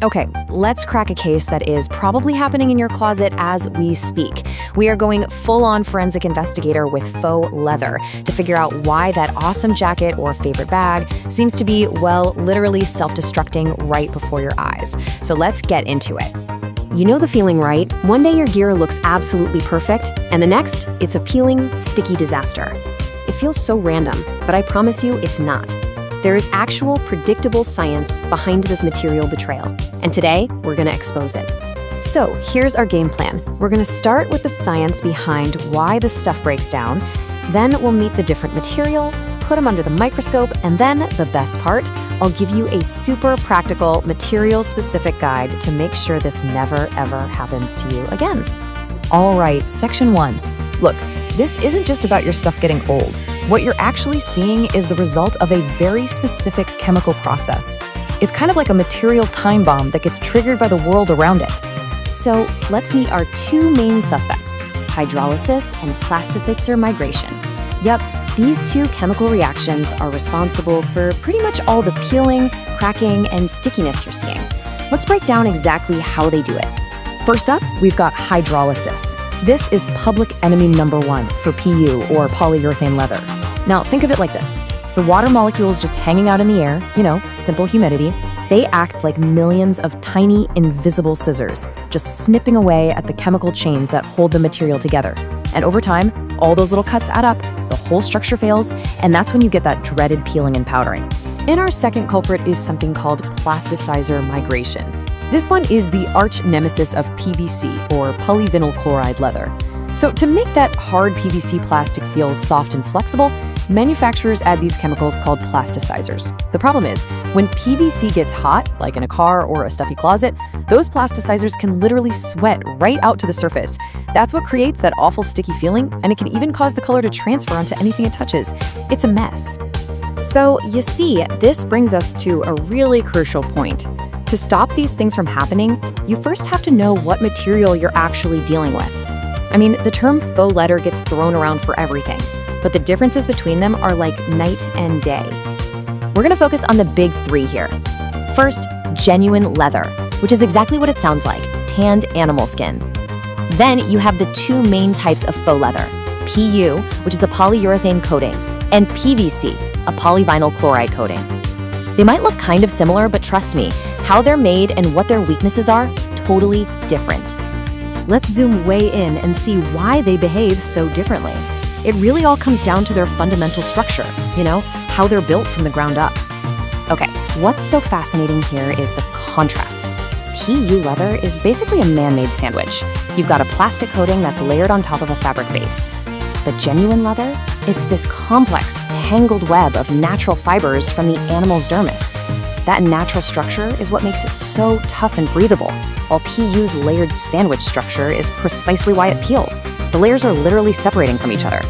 Okay, let's crack a case that is probably happening in your closet as we speak. We are going full-on forensic investigator with faux leather to figure out why that awesome jacket or favorite bag seems to be, well, literally self-destructing right before your eyes. So let's get into it. You know the feeling, right? One day your gear looks absolutely perfect, and the next, it's a peeling, sticky disaster. It feels so random, but I promise you it's not. There is actual, predictable science behind this material betrayal, and today, we're gonna expose it. So, here's our game plan. We're gonna start with the science behind why the stuff breaks down, then we'll meet the different materials, put them under the microscope, and then, the best part, I'll give you a super practical, material-specific guide to make sure this never, ever happens to you again. All right, section 1. Look, this isn't just about your stuff getting old. What you're actually seeing is the result of a very specific chemical process. It's kind of like a material time bomb that gets triggered by the world around it. So let's meet our two main suspects, hydrolysis and plasticiter migration. Yep, these two chemical reactions are responsible for pretty much all the peeling, cracking, and stickiness you're seeing. Let's break down exactly how they do it. First up, we've got hydrolysis. This is public enemy number 1 for PU, or polyurethane leather. Now, think of it like this. The water molecules just hanging out in the air, simple humidity, they act like millions of tiny, invisible scissors, just snipping away at the chemical chains that hold the material together. And over time, all those little cuts add up, the whole structure fails, and that's when you get that dreaded peeling and powdering. And our second culprit is something called plasticizer migration. This one is the arch nemesis of PVC, or polyvinyl chloride leather. So to make that hard PVC plastic feel soft and flexible, manufacturers add these chemicals called plasticizers. The problem is, when PVC gets hot, like in a car or a stuffy closet, those plasticizers can literally sweat right out to the surface. That's what creates that awful sticky feeling, and it can even cause the color to transfer onto anything it touches. It's a mess. So, you see, this brings us to a really crucial point. To stop these things from happening, you first have to know what material you're actually dealing with. I mean, the term faux leather gets thrown around for everything, but the differences between them are like night and day. We're gonna focus on the big 3 here. First, genuine leather, which is exactly what it sounds like, tanned animal skin. Then you have the 2 main types of faux leather, PU, which is a polyurethane coating, and PVC, a polyvinyl chloride coating. They might look kind of similar, but trust me, how they're made and what their weaknesses are, totally different. Let's zoom way in and see why they behave so differently. It really all comes down to their fundamental structure, how they're built from the ground up. Okay, what's so fascinating here is the contrast. PU leather is basically a man-made sandwich. You've got a plastic coating that's layered on top of a fabric base. But genuine leather, it's this complex, tangled web of natural fibers from the animal's dermis. That natural structure is what makes it so tough and breathable, while PU's layered sandwich structure is precisely why it peels. The layers are literally separating from each other.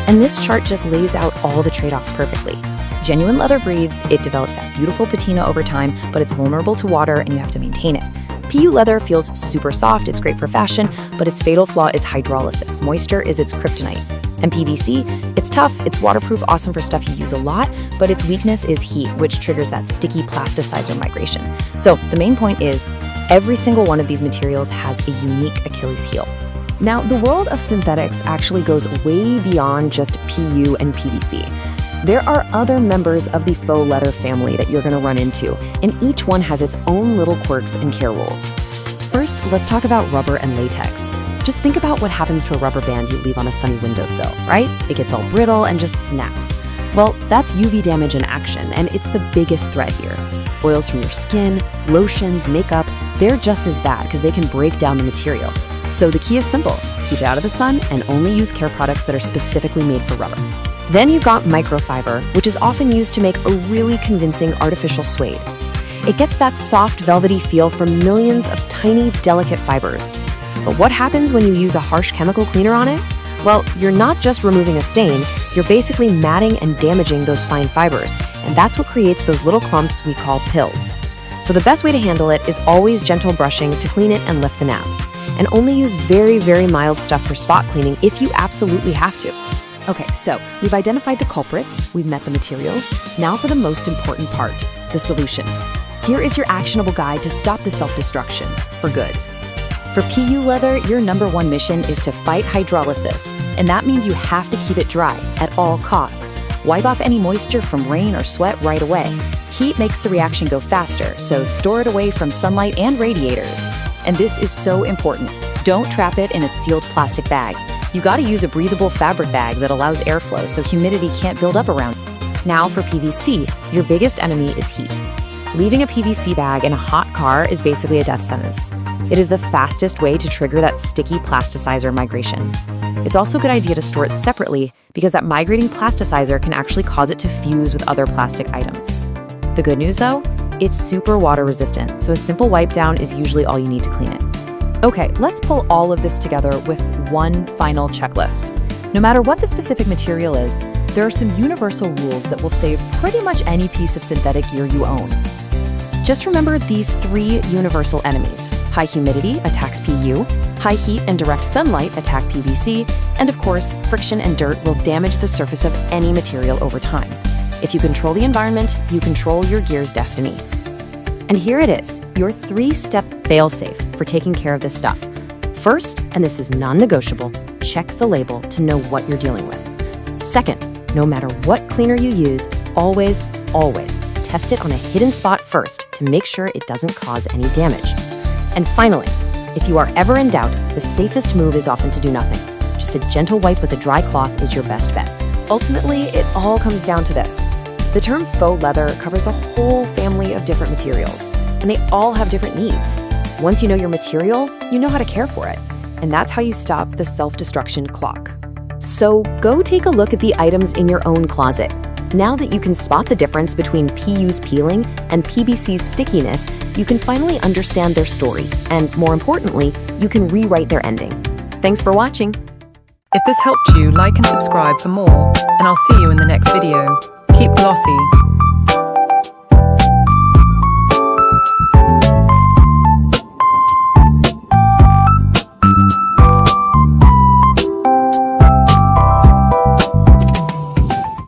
And this chart just lays out all the trade-offs perfectly. Genuine leather breathes, it develops that beautiful patina over time, but it's vulnerable to water and you have to maintain it. PU leather feels super soft, it's great for fashion, but its fatal flaw is hydrolysis. Moisture is its kryptonite. And PVC, it's tough, it's waterproof, awesome for stuff you use a lot, but its weakness is heat, which triggers that sticky plasticizer migration. So the main point is, every single one of these materials has a unique Achilles heel. Now, the world of synthetics actually goes way beyond just PU and PVC. There are other members of the faux leather family that you're gonna run into, and each one has its own little quirks and care rules. First, let's talk about rubber and latex. Just think about what happens to a rubber band you leave on a sunny windowsill, right? It gets all brittle and just snaps. Well, that's UV damage in action, and it's the biggest threat here. Oils from your skin, lotions, makeup, they're just as bad because they can break down the material. So the key is simple. Keep it out of the sun and only use care products that are specifically made for rubber. Then you've got microfiber, which is often used to make a really convincing artificial suede. It gets that soft, velvety feel from millions of tiny, delicate fibers. But what happens when you use a harsh chemical cleaner on it? Well, you're not just removing a stain, you're basically matting and damaging those fine fibers, and that's what creates those little clumps we call pills. So the best way to handle it is always gentle brushing to clean it and lift the nap. And only use very, very mild stuff for spot cleaning if you absolutely have to. Okay, so we've identified the culprits, we've met the materials. Now for the most important part, the solution. Here is your actionable guide to stop the self-destruction for good. For PU leather, your #1 mission is to fight hydrolysis, and that means you have to keep it dry at all costs. Wipe off any moisture from rain or sweat right away. Heat makes the reaction go faster, so store it away from sunlight and radiators. And this is so important. Don't trap it in a sealed plastic bag. You gotta use a breathable fabric bag that allows airflow so humidity can't build up around it. Now for PVC, your biggest enemy is heat. Leaving a PVC bag in a hot car is basically a death sentence. It is the fastest way to trigger that sticky plasticizer migration. It's also a good idea to store it separately because that migrating plasticizer can actually cause it to fuse with other plastic items. The good news though, it's super water resistant, so a simple wipe down is usually all you need to clean it. Okay, let's pull all of this together with one final checklist. No matter what the specific material is, there are some universal rules that will save pretty much any piece of synthetic gear you own. Just remember these 3 universal enemies. High humidity attacks PU, high heat and direct sunlight attack PVC, and of course, friction and dirt will damage the surface of any material over time. If you control the environment, you control your gear's destiny. And here it is, your 3-step fail-safe for taking care of this stuff. First, and this is non-negotiable, check the label to know what you're dealing with. Second, no matter what cleaner you use, always test it on a hidden spot first to make sure it doesn't cause any damage. And finally, if you are ever in doubt, the safest move is often to do nothing. Just a gentle wipe with a dry cloth is your best bet. Ultimately, it all comes down to this. The term faux leather covers a whole family of different materials, and they all have different needs. Once you know your material, you know how to care for it. And that's how you stop the self-destruction clock. So go take a look at the items in your own closet. Now that you can spot the difference between PU's peeling and PVC's stickiness, you can finally understand their story, and more importantly, you can rewrite their ending. Thanks for watching. If this helped you, like and subscribe for more, and I'll see you in the next video. Keep glossy.